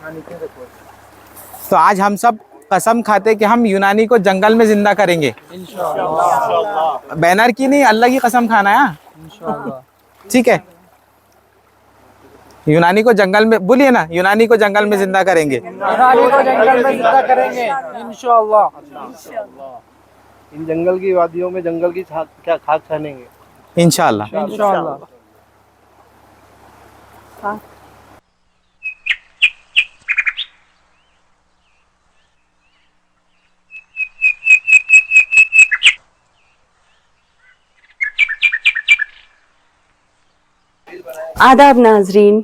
तो आज हम सब कसम खाते कि हम यूनानी को जंगल में जिंदा करेंगे इंशाअल्लाह। बैनर की नहीं, अल्लाह की कसम खाना है इंशाअल्लाह। ठीक है, यूनानी को जंगल में, बोलिए ना, यूनानी को जंगल में जिंदा करेंगे, यूनानी को जंगल में जिंदा करेंगे इंशाअल्लाह। इन जंगल की वादियों में जंगल की क्या खाक छानेंगे इंशाअल्लाह। इंशाअल्लाह। आदाब नाजरीन,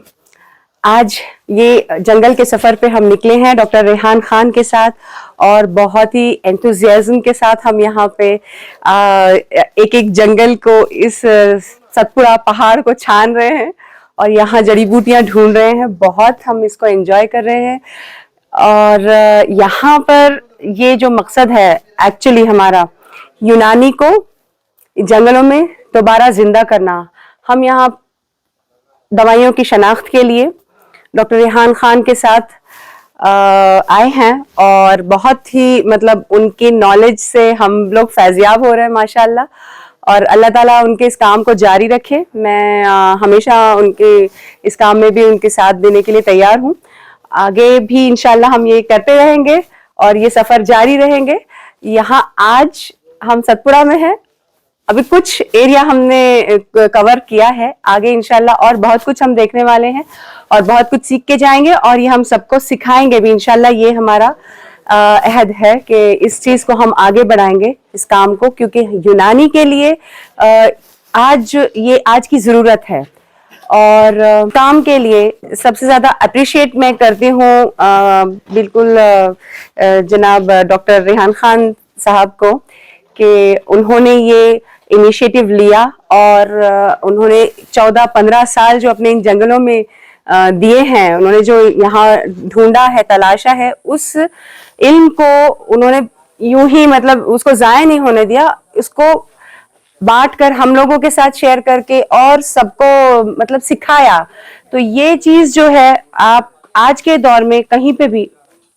आज ये जंगल के सफ़र पे हम निकले हैं डॉक्टर रेहान खान के साथ और बहुत ही एंथुजियाज्म के साथ हम यहाँ पे एक एक जंगल को, इस सतपुड़ा पहाड़ को छान रहे हैं और यहाँ जड़ी बूटियाँ ढूंढ रहे हैं। बहुत हम इसको एंजॉय कर रहे हैं और यहाँ पर ये जो मकसद है एक्चुअली हमारा, यूनानी को जंगलों में दोबारा जिंदा करना। हम यहाँ दवाइयों की शनाख्त के लिए डॉक्टर रेहान खान के साथ आए हैं और बहुत ही मतलब उनकी नॉलेज से हम लोग फैज़याब हो रहे हैं माशाल्लाह। और अल्लाह ताला उनके इस काम को जारी रखे। मैं हमेशा उनके इस काम में भी उनके साथ देने के लिए तैयार हूँ। आगे भी इंशाल्लाह हम ये करते रहेंगे और ये सफ़र जारी रहेंगे। यहाँ आज हम सतपुड़ा में हैं, अभी कुछ एरिया हमने कवर किया है, आगे इंशाल्लाह और बहुत कुछ हम देखने वाले हैं और बहुत कुछ सीख के जाएंगे और ये हम सबको सिखाएंगे भी इंशाल्लाह। ये हमारा अहद है कि इस चीज़ को हम आगे बढ़ाएंगे इस काम को, क्योंकि यूनानी के लिए आज की ज़रूरत है। और काम के लिए सबसे ज़्यादा अप्रिशिएट मैं करती हूँ बिल्कुल जनाब डॉक्टर रेहान खान साहब को कि उन्होंने ये इनिशिएटिव लिया और उन्होंने 14-15 साल जो अपने इन जंगलों में दिए हैं, उन्होंने जो यहाँ ढूंढा है, तलाशा है, उस इल्म को उन्होंने यूं ही मतलब उसको ज़ाया नहीं होने दिया, उसको बांट कर हम लोगों के साथ शेयर करके और सबको मतलब सिखाया। तो ये चीज़ जो है आप आज के दौर में कहीं पे भी,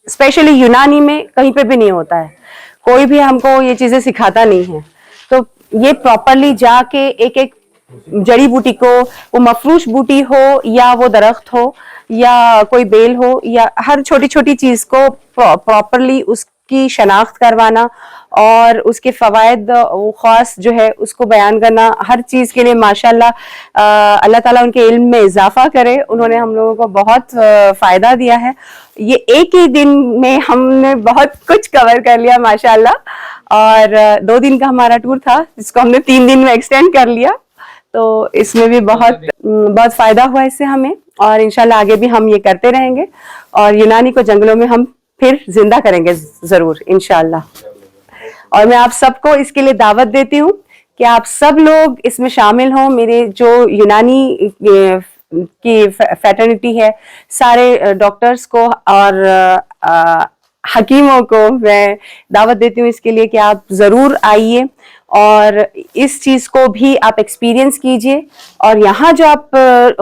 स्पेशली यूनानी में कहीं पे भी नहीं होता है, कोई भी हमको ये चीज़ें सिखाता नहीं है। तो ये प्रॉपरली जाके एक एक जड़ी बूटी को, वो मफरूश बूटी हो या वो दरख्त हो या कोई बेल हो या हर छोटी छोटी चीज़ को प्रॉपरली उसकी शनाख्त करवाना और उसके फ़वाइद वो ख़ास जो है उसको बयान करना, हर चीज़ के लिए माशाल्लाह अल्लाह ताला उनके इल्म में इजाफा करे। उन्होंने हम लोगों को बहुत फ़ायदा दिया है। ये एक ही दिन में हमने बहुत कुछ कवर कर लिया माशाल्लाह। और 2 दिन का हमारा टूर था जिसको हमने 3 दिन में एक्सटेंड कर लिया। तो इसमें भी बहुत फ़ायदा हुआ इससे हमें और इंशाल्लाह आगे भी हम ये करते रहेंगे और यूनानी को जंगलों में हम फिर जिंदा करेंगे ज़रूर इंशाल्लाह। और मैं आप सबको इसके लिए दावत देती हूँ कि आप सब लोग इसमें शामिल हों। मेरे जो यूनानी की फैटर्निटी है, सारे डॉक्टर्स को और हकीमों को मैं दावत देती हूँ इसके लिए कि आप ज़रूर आइए और इस चीज़ को भी आप एक्सपीरियंस कीजिए। और यहाँ जो आप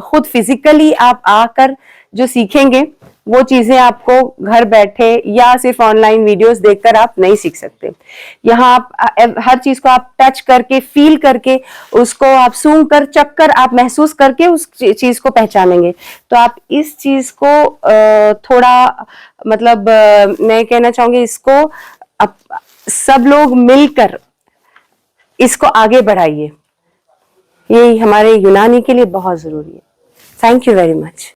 खुद फिजिकली आप आकर जो सीखेंगे वो चीज़ें आपको घर बैठे या सिर्फ ऑनलाइन वीडियोस देखकर आप नहीं सीख सकते। यहाँ आप हर चीज़ को आप टच करके, फील करके, उसको आप सूंघ कर, चख कर, आप महसूस करके उस चीज़ को पहचानेंगे। तो आप इस चीज़ को थोड़ा मतलब मैं कहना चाहूँगी, इसको सब लोग मिलकर इसको आगे बढ़ाइए। ये हमारे यूनानी के लिए बहुत ज़रूरी है। Thank you very much.